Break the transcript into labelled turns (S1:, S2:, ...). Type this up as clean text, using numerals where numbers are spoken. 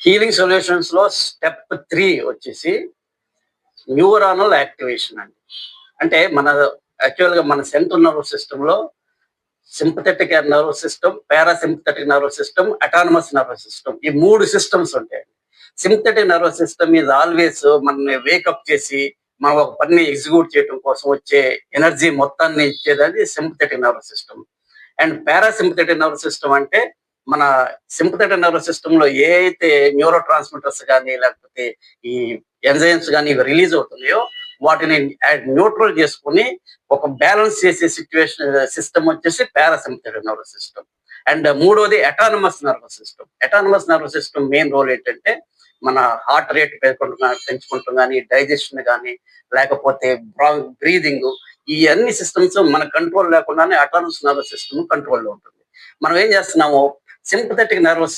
S1: Healing solutions లో step 3 వచ్చేసి neuronal activation అండి. అంటే యాక్చువల్ గా మన సెంట్రల్ నర్వస్ సిస్టమ్ లో sympathetic nervous system, parasympathetic nervous system, autonomous nervous system, ఈ 3 సిస్టమ్స్ ఉంటాయి. Sympathetic nervous system is always మనల్ని వేకప్ చేసి మనం ఒక పనిని ఎగ్జిక్యూట్ చేయడం కోసం వచ్చే ఎనర్జీ మొత్తాన్ని ఇచ్చేది sympathetic nervous system. And parasympathetic nervous system అంటే మన సింపథెటిక్ నర్వస్ సిస్టమ్ లో ఏ అయితే న్యూరో ట్రాన్స్మిటర్స్ కానీ లేకపోతే ఈ ఎంజైమ్స్ కానీ ఇవి రిలీజ్ అవుతున్నాయో వాటిని న్యూట్రల్ చేసుకుని ఒక బ్యాలెన్స్ చేసే సిస్టమ్ వచ్చేసి పారాసింపథెటిక్ నర్వస్ సిస్టమ్. అండ్ మూడోది autonomous nervous system. Autonomous nervous system main role ఏంటంటే మన హార్ట్ రేట్ పెంచుకుంటాం కానీ, డైజెషన్ కానీ, లేకపోతే బ్రీదింగ్, ఈ అన్ని సిస్టమ్స్ మన కంట్రోల్ లేకుండానే అటానమస్ నర్వస్ సిస్టమ్ కంట్రోల్లో ఉంటుంది. మనం ఏం చేస్తున్నాము, సింపథెటిక్ నర్వస్